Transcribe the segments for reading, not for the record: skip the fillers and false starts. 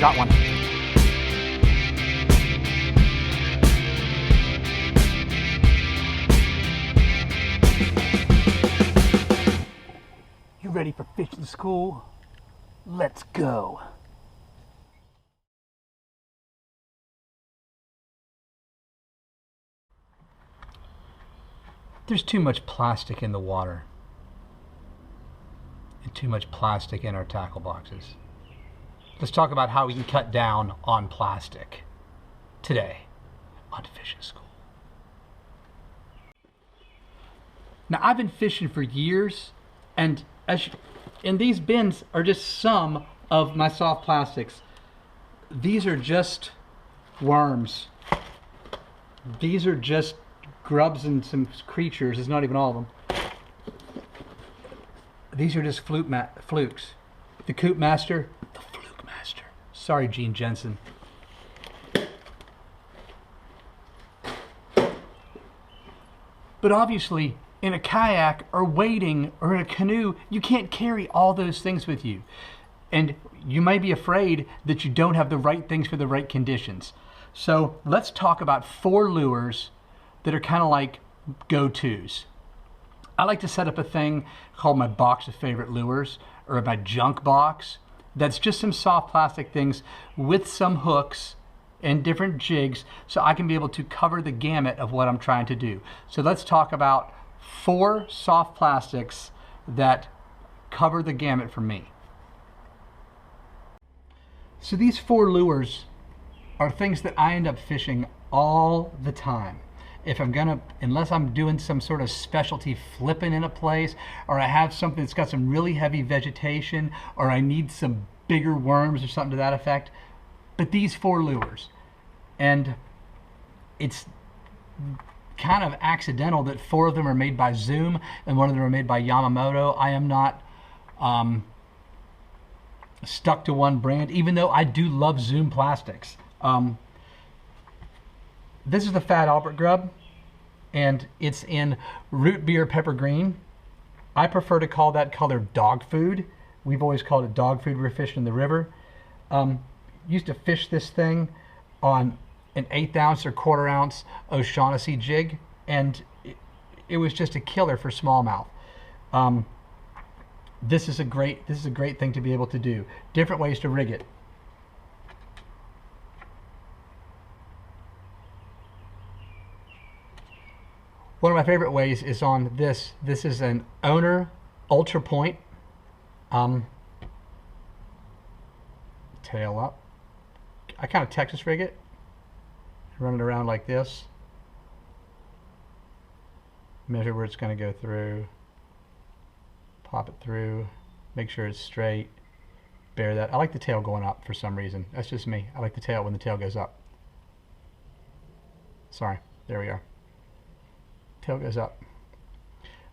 got one. You ready for fishing school? Let's go. There's too much plastic in the water and too much plastic in our tackle boxes. Let's talk about how we can cut down on plastic today on Fishing School. Now, I've been fishing for years, and these bins are just some of my soft plastics. These are just worms. These are just grubs and some creatures. It's not even all of them. These are just flukes. The KhoopMastaa, the Fluke Master. Sorry, Gene Jensen. But obviously, in a kayak or wading or in a canoe, you can't carry all those things with you. And you may be afraid that you don't have the right things for the right conditions. So let's talk about 4 lures that are kind of like go-tos. I like to set up a thing called my box of favorite lures, or my junk box. That's just some soft plastic things with some hooks and different jigs, so I can be able to cover the gamut of what I'm trying to do. So let's talk about 4 soft plastics that cover the gamut for me. So these 4 lures are things that I end up fishing all the time. Unless I'm doing some sort of specialty flipping in a place, or I have something that's got some really heavy vegetation, or I need some bigger worms or something to that effect. But these 4 lures, and it's kind of accidental that 4 of them are made by Zoom and 1 of them are made by Yamamoto. I am not stuck to one brand, even though I do love Zoom plastics. This is the Fat Albert Grub, and it's in Rootbeer Pepper Green. I prefer to call that color dog food. We've always called it dog food. We're fishing in the river. Used to fish this thing on an 1/8 ounce or 1/4 ounce O'Shaughnessy jig, and it was just a killer for smallmouth. This is a great thing to be able to do. Different ways to rig it. One of my favorite ways is on this. This is an Owner Ultrapoint. Tail up. I kind of Texas rig it. Run it around like this. Measure where it's going to go through. Pop it through. Make sure it's straight. Bear that. I like the tail going up for some reason. That's just me. I like the tail when the tail goes up. Sorry. There we are. Tail goes up.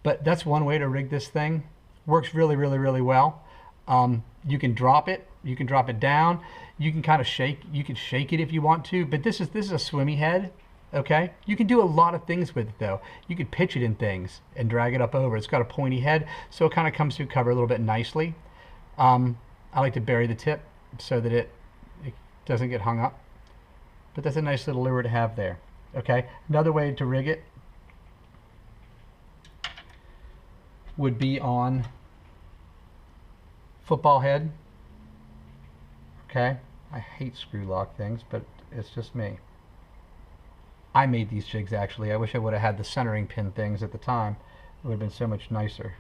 But that's one way to rig this thing. Works really, really, really well. You can drop it. You can drop it down. You can kind of shake. You can shake it if you want to. But this is a swimmy head. Okay. You can do a lot of things with it though. You could pitch it in things and drag it up over. It's got a pointy head, so it kind of comes through cover a little bit nicely. I like to bury the tip so that it doesn't get hung up. But that's a nice little lure to have there. Okay. Another way to rig it would be on football head. Okay, I hate Screwlock things, but it's just me. I made these jigs actually. I wish I would have had the centering pin things at the time. It would have been so much nicer.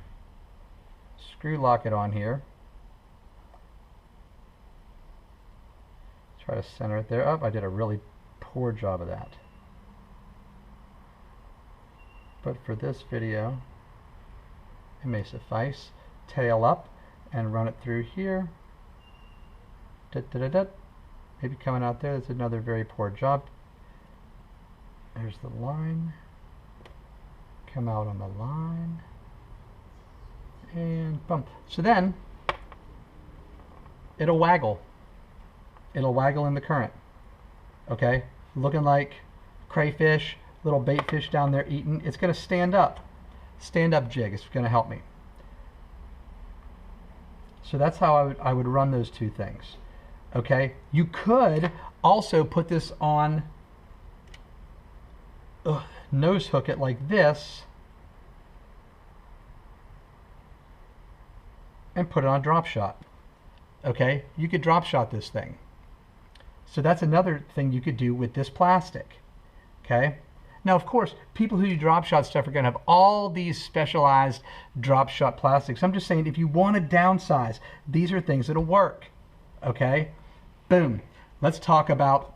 Screwlock it on here. Try to center it there. Oh, I did a really poor job of that. But for this video, it may suffice. Tail up and run it through here. Maybe coming out there. That's another very poor job. There's the line. Come out on the line. And bump. So then it'll waggle. It'll waggle in the current. Okay? Looking like crayfish, little bait fish down there eating. It's going to stand up. Stand up jig. It's going to help me. So that's how I would run those 2 things. Okay, you could also put this on, nose hook it like this, and put it on drop shot. Okay, you could drop shot this thing. So that's another thing you could do with this plastic. Okay, now of course, people who do drop shot stuff are going to have all these specialized drop shot plastics. I'm just saying, if you want to downsize, these are things that'll work. Okay, boom. Let's talk about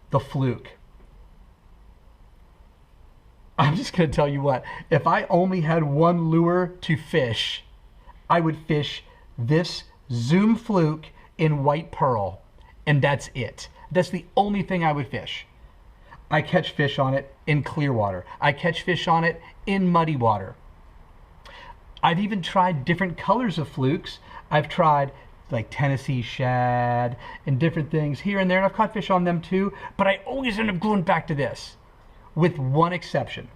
the Fluke. I'm just going to tell you what, if I only had one lure to fish, I would fish this Zoom Fluke in white pearl, and that's it. That's the only thing I would fish. I catch fish on it in clear water. I catch fish on it in muddy water. I've even tried different colors of flukes. I've tried like Tennessee shad and different things here and there, and I've caught fish on them too, but I always end up going back to this, with one exception.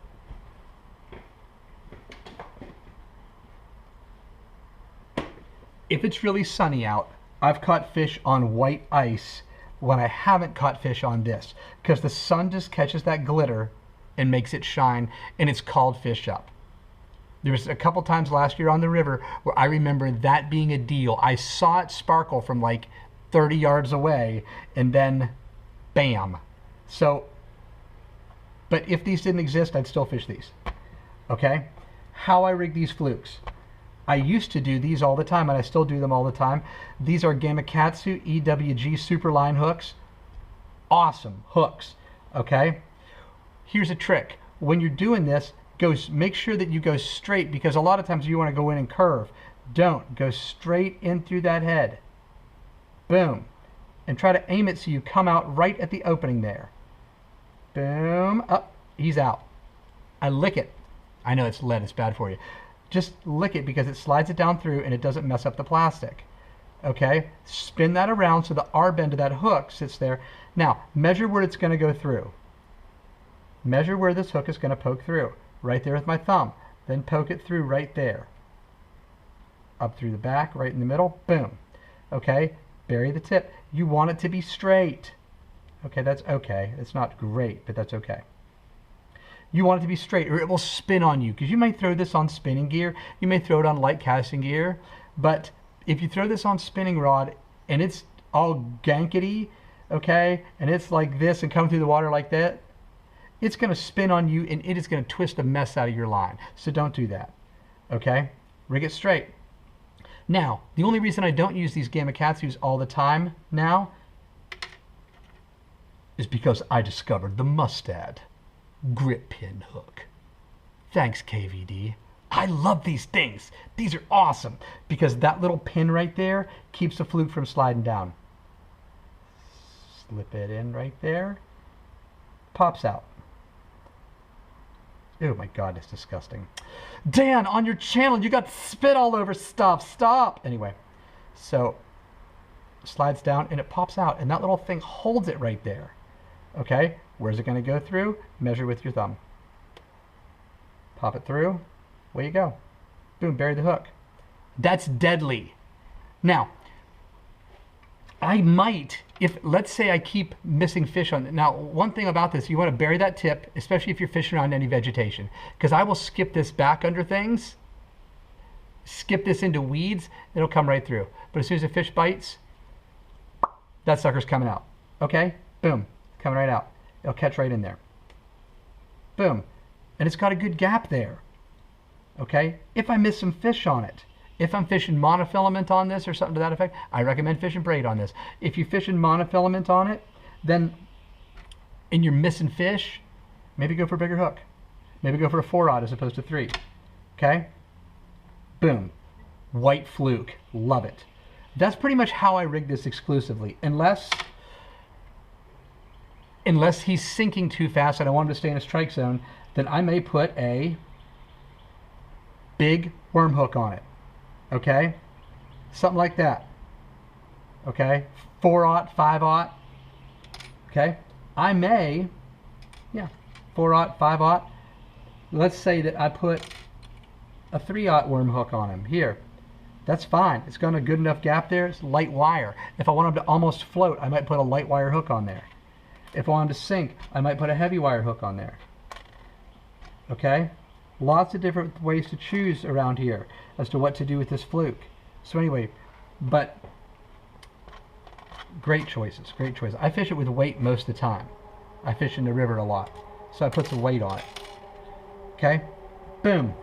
If it's really sunny out, I've caught fish on white ice when I haven't caught fish on this, because the sun just catches that glitter and makes it shine, and it's called fish up. There was a couple times last year on the river where I remember that being a deal. I saw it sparkle from like 30 yards away, and then bam. So, but if these didn't exist, I'd still fish these. Okay? How I rig these flukes. I used to do these all the time, and I still do them all the time. These are Gamakatsu EWG Superline hooks. Awesome hooks, okay? Here's a trick. When you're doing this, make sure that you go straight, because a lot of times you want to go in and curve. Don't. Go straight in through that head. Boom. And try to aim it so you come out right at the opening there. Boom. Up. He's out. I lick it. I know it's lead. It's bad for you. Just lick it because it slides it down through and it doesn't mess up the plastic. Okay? Spin that around so the arb end of that hook sits there. Now, measure where it's going to go through. Measure where this hook is going to poke through. Right there with my thumb. Then poke it through right there. Up through the back, right in the middle. Boom. Okay? Bury the tip. You want it to be straight. Okay, that's okay. It's not great, but that's okay. You want it to be straight, or it will spin on you, because you may throw this on spinning gear, you may throw it on light casting gear, but if you throw this on spinning rod and it's all gankety, okay, and it's like this and come through the water like that, it's going to spin on you and it is going to twist the mess out of your line. So don't do that. Okay? Rig it straight. Now, the only reason I don't use these Gamakatsus all the time now is because I discovered the Mustad grip pin hook. Thanks, KVD. I love these things. These are awesome because that little pin right there keeps the fluke from sliding down. Slip it in right there. Pops out. Oh my God, it's disgusting. Dan, on your channel, you got spit all over stuff. Stop. Anyway, so slides down and it pops out, and that little thing holds it right there. Okay, where's it going to go through? Measure with your thumb. Pop it through. Away you go. Boom, bury the hook. That's deadly. Now, I might, if let's say I keep missing fish on it. Now, one thing about this, you want to bury that tip, especially if you're fishing around any vegetation, because I will skip this back under things, skip this into weeds, it'll come right through. But as soon as a fish bites, that sucker's coming out. Okay? Boom. Coming right out. It'll catch right in there. Boom. And it's got a good gap there. Okay? If I miss some fish on it, if I'm fishing monofilament on this or something to that effect, I recommend fishing braid on this. If you're fishing monofilament on it, then, and you're missing fish, maybe go for a bigger hook. Maybe go for a 4-aught as opposed to 3. Okay? Boom. White fluke. Love it. That's pretty much how I rig this exclusively. Unless he's sinking too fast and I want him to stay in a strike zone, then I may put a big worm hook on it. Okay? Something like that. Okay? 4-aught, 5-aught. Okay? I may, 4-aught, 5-aught. Let's say that I put a 3-aught worm hook on him. Here. That's fine. It's got a good enough gap there. It's light wire. If I want them to almost float, I might put a light wire hook on there. If I want them to sink, I might put a heavy wire hook on there. Okay? Lots of different ways to choose around here as to what to do with this fluke. So anyway, but great choices, great choices. I fish it with weight most of the time. I fish in the river a lot, so I put some weight on it. Okay? Boom.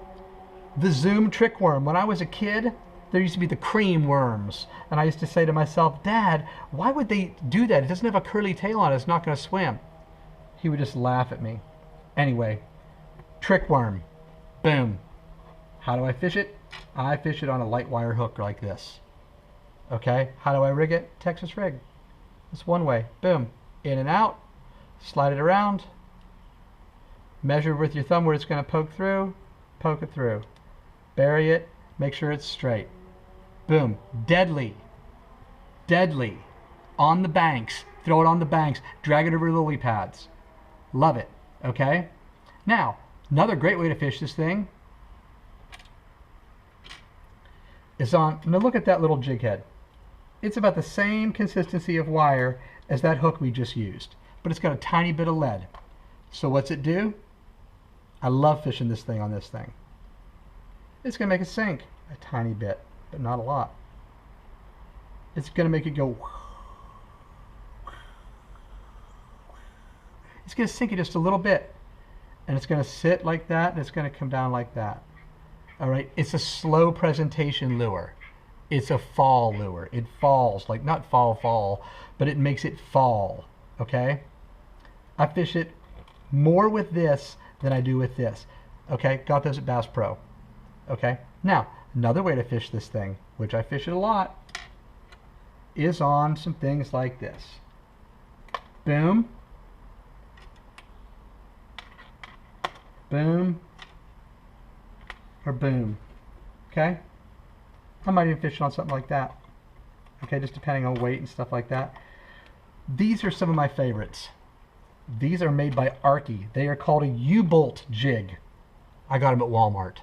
The Zoom trick worm. When I was a kid, there used to be the cream worms. And I used to say to myself, Dad, why would they do that? It doesn't have a curly tail on it. It's not going to swim. He would just laugh at me. Anyway, trick worm. Boom. How do I fish it? I fish it on a light wire hook like this. Okay? How do I rig it? Texas rig. That's one way. Boom. In and out. Slide it around. Measure with your thumb where it's going to poke through. Poke it through. Bury it. Make sure it's straight. Boom. Deadly. Deadly. On the banks. Throw it on the banks. Drag it over lily pads. Love it. Okay? Now, another great way to fish this thing is on, now look at that little jig head. It's about the same consistency of wire as that hook we just used, but it's got a tiny bit of lead. So what's it do? I love fishing this thing on this thing. It's going to make it sink a tiny bit, but not a lot. It's going to make it go. It's going to sink it just a little bit, and it's going to sit like that, and it's going to come down like that. All right, it's a slow presentation lure. It's a fall lure. It falls, like not fall, but it makes it fall, okay? I fish it more with this than I do with this, okay? Got those at Bass Pro, okay? Now, another way to fish this thing, which I fish it a lot, is on some things like this. Boom. Boom. Or boom. Okay? I might even fish it on something like that. Okay, just depending on weight and stuff like that. These are some of my favorites. These are made by Arkie. They are called a U-Bolt Jig. I got them at Walmart.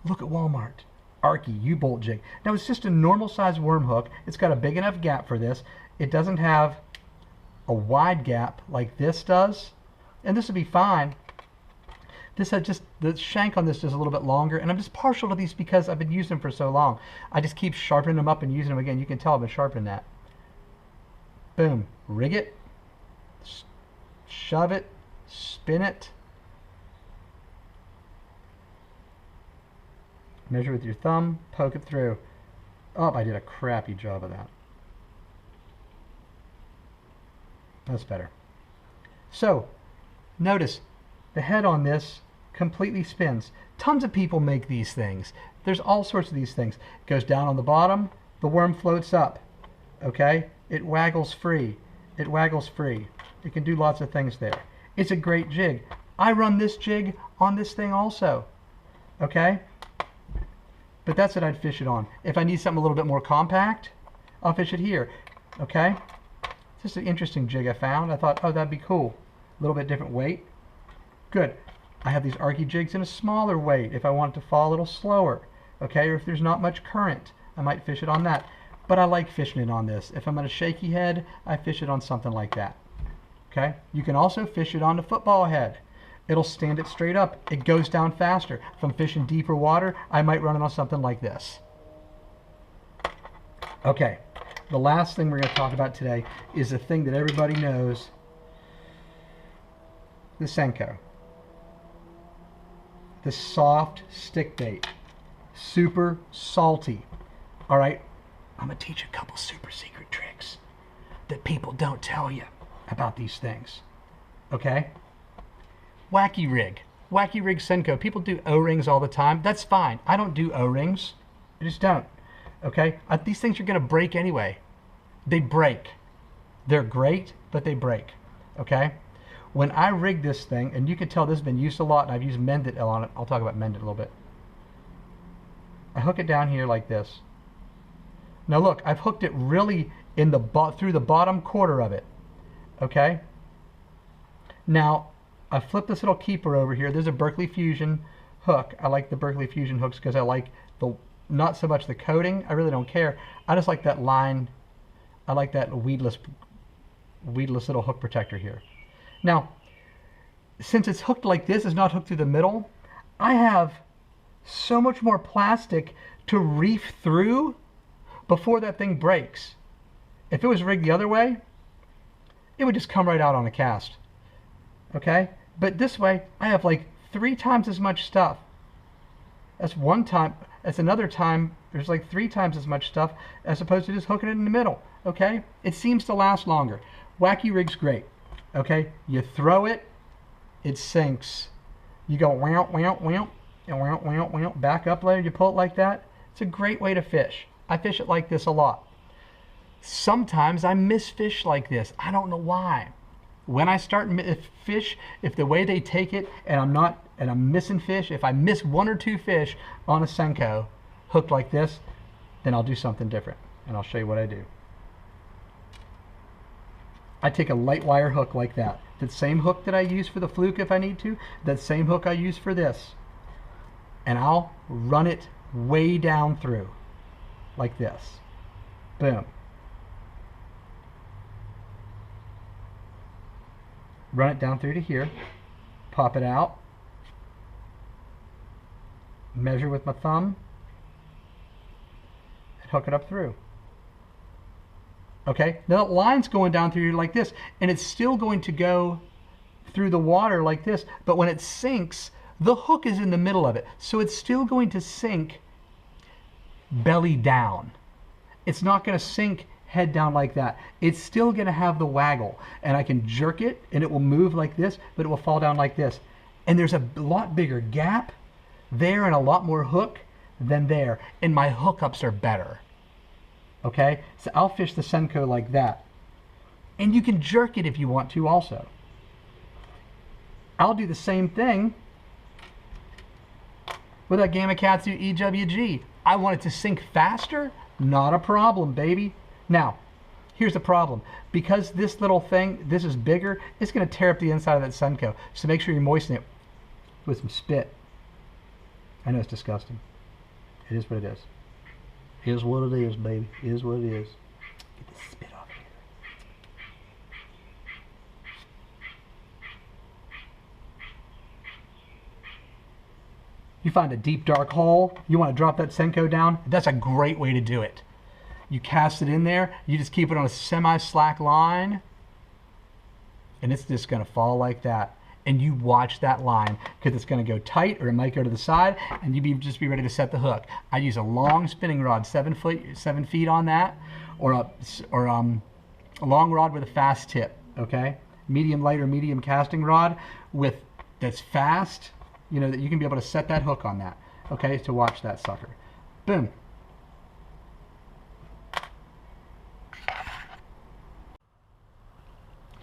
Look at Walmart. Arkie U-Bolt Jig. Now it's just a normal size worm hook. It's got a big enough gap for this. It doesn't have a wide gap like this does. And this would be fine. This had just, the shank on this is a little bit longer, and I'm just partial to these because I've been using them for so long. I just keep sharpening them up and using them again. You can tell I've been sharpening that. Boom. Rig it. Shove it. Spin it. Measure with your thumb. Poke it through. Oh, I did a crappy job of that. That's better. So, notice the head on this completely spins. Tons of people make these things. There's all sorts of these things. It goes down on the bottom, the worm floats up. Okay? It waggles free. It waggles free. It can do lots of things there. It's a great jig. I run this jig on this thing also. Okay? But that's what I'd fish it on. If I need something a little bit more compact, I'll fish it here. Okay? It's just an interesting jig I found. I thought, oh, that'd be cool. A little bit different weight. Good. I have these Arkie jigs in a smaller weight if I want it to fall a little slower, okay? Or if there's not much current, I might fish it on that. But I like fishing it on this. If I'm on a shaky head, I fish it on something like that, okay? You can also fish it on the football head. It'll stand it straight up. It goes down faster. If I'm fishing deeper water, I might run it on something like this. Okay, the last thing we're going to talk about today is a thing that everybody knows, the Senko. The soft stick bait. Super salty. All right, I'm going to teach a couple super secret tricks that people don't tell you about these things. Okay? Wacky rig. Wacky rig Senko. People do O-rings all the time. That's fine. I don't do O-rings. I just don't. Okay? These things are going to break anyway. They break. They're great, but they break. Okay? When I rig this thing, and you can tell this has been used a lot, and I've used Mendit on it. I'll talk about Mendit a little bit. I hook it down here like this. Now look, I've hooked it really in the through the bottom quarter of it. Okay? Now, I flip this little keeper over here. There's a Berkley Fusion hook. I like the Berkley Fusion hooks because I like the not so much the coating. I really don't care. I just like that line. I like that weedless little hook protector here. Now, since it's hooked like this, it's not hooked through the middle, I have so much more plastic to reef through before that thing breaks. If it was rigged the other way, it would just come right out on a cast. Okay? But this way, I have like 3 times as much stuff. That's one time. That's another time. There's like 3 times as much stuff as opposed to just hooking it in the middle. Okay? It seems to last longer. Wacky rig's great. Okay? You throw it, it sinks. You go wow, wow, wow, and wow, wow, wow, back up later. You pull it like that. It's a great way to fish. I fish it like this a lot. Sometimes I miss fish like this. I don't know why. When I start fish, if the way they take it and I'm missing fish, if I miss 1 or 2 fish on a Senko hooked like this, then I'll do something different, and I'll show you what I do. I take a light wire hook like that. That same hook that I use for the Fluke if I need to, that same hook I use for this. And I'll run it way down through, like this. Boom. Run it down through to here, pop it out, measure with my thumb, and hook it up through. Okay, now that line's going down through here like this, and it's still going to go through the water like this, but when it sinks, the hook is in the middle of it, so it's still going to sink belly down. It's not going to sink head down like that. It's still going to have the waggle, and I can jerk it and it will move like this, but it will fall down like this. And there's a lot bigger gap there and a lot more hook than there, and my hookups are better. Okay, so I'll fish the Senko like that, and you can jerk it if you want to also. I'll do the same thing with a Gamakatsu EWG. I want it to sink faster, not a problem, baby. Now, here's the problem. Because this little thing, this is bigger, it's going to tear up the inside of that Senko. So make sure you moisten it with some spit. I know it's disgusting. It is what it is. It is what it is, baby. It is what it is. Get the spit off here. You find a deep, dark hole, you want to drop that Senko down, that's a great way to do it. You cast it in there, you just keep it on a semi-slack line, and it's just going to fall like that. And you watch that line, because it's going to go tight or it might go to the side, and just be ready to set the hook. I use a long spinning rod, 7 feet on that, or a long rod with a fast tip. Okay, medium light or medium casting rod that's fast. You know that you can be able to set that hook on that. Okay, to watch that sucker. Boom.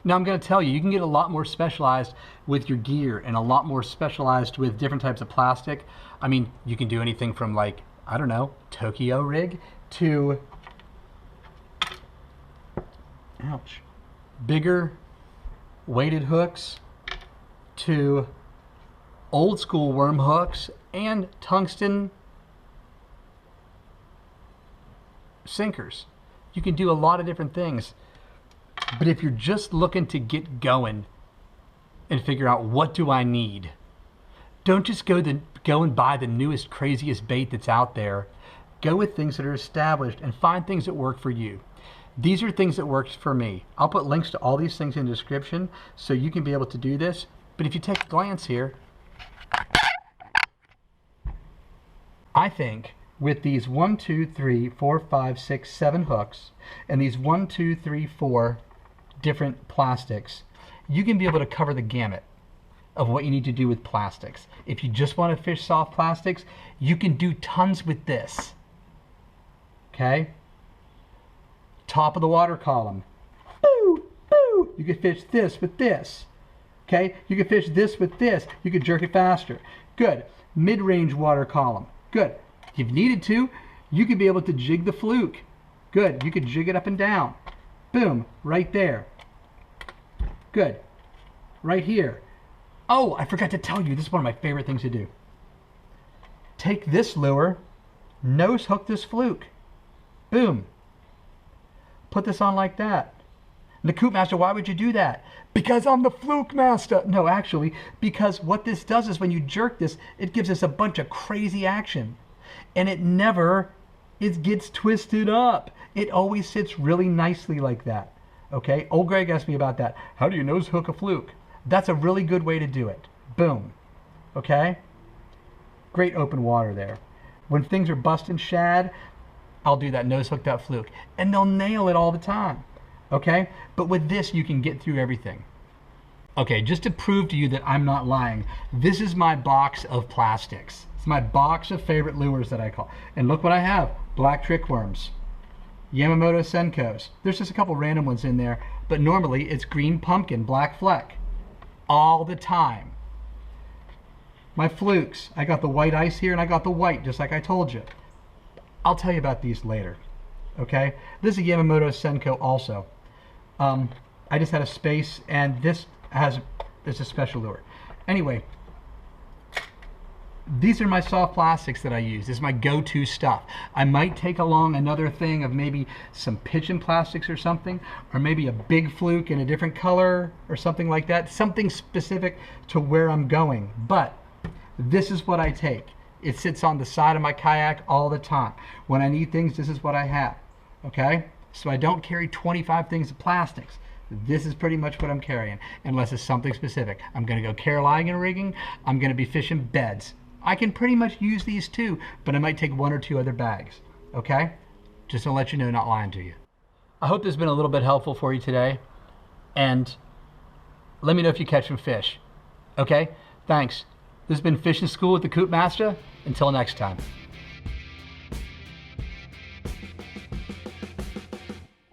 Now I'm going to tell you, you can get a lot more specialized with your gear and a lot more specialized with different types of plastic. I mean, you can do anything from like, I don't know, Tokyo rig to, ouch, bigger weighted hooks to old school worm hooks and tungsten sinkers. You can do a lot of different things. But if you're just looking to get going and figure out what do I need, don't just go and buy the newest, craziest bait that's out there. Go with things that are established and find things that work for you. These are things that worked for me. I'll put links to all these things in the description so you can be able to do this. But if you take a glance here, I think with these 1, 2, 3, 4, 5, 6, 7 hooks and these 1, 2, 3, 4 different plastics, you can be able to cover the gamut of what you need to do with plastics. If you just want to fish soft plastics, you can do tons with this. Okay? Top of the water column. Boo! Boo! You can fish this with this. Okay? You can fish this with this. You can jerk it faster. Good. Mid-range water column. Good. If you needed to, you could be able to jig the Fluke. Good. You could jig it up and down. Boom. Right there. Good. Right here. Oh, I forgot to tell you, this is one of my favorite things to do. Take this lure nose hook this fluke. Boom. Put this on like that. And the KhoopMastaa, why would you do that? Because I'm the Fluke Master. No, actually, because what this does is when you jerk this, it gives us a bunch of crazy action. And it gets twisted up. It always sits really nicely like that. Okay, old Greg asked me about that. How do you nose hook a fluke? That's a really good way to do it. Boom. Okay? Great open water there. When things are busting shad, I'll do that, nose hook that fluke. And they'll nail it all the time. Okay? But with this, you can get through everything. Okay, just to prove to you that I'm not lying, this is my box of plastics. It's my box of favorite lures that I call. And look what I have. Black trick worms. Yamamoto Senkos. There's just a couple random ones in there, but normally it's green pumpkin, black fleck. All the time. My flukes. I got the white ice here and I got the white, just like I told you. I'll tell you about these later. Okay? This is a Yamamoto Senko also. I just had a space, and this is a special lure. Anyway, these are my soft plastics that I use. This is my go-to stuff. I might take along another thing of maybe some pigeon plastics or something, or maybe a big fluke in a different color or something like that. Something specific to where I'm going. But this is what I take. It sits on the side of my kayak all the time. When I need things, this is what I have. Okay? So I don't carry 25 things of plastics. This is pretty much what I'm carrying, unless it's something specific. I'm going to go Carolina rigging. I'm going to be fishing beds. I can pretty much use these too, but I might take one or two other bags. Okay? Just to let you know, not lying to you. I hope this has been a little bit helpful for you today. And let me know if you catch some fish. Okay? Thanks. This has been Fishing School with the KhoopMastaa. Until next time.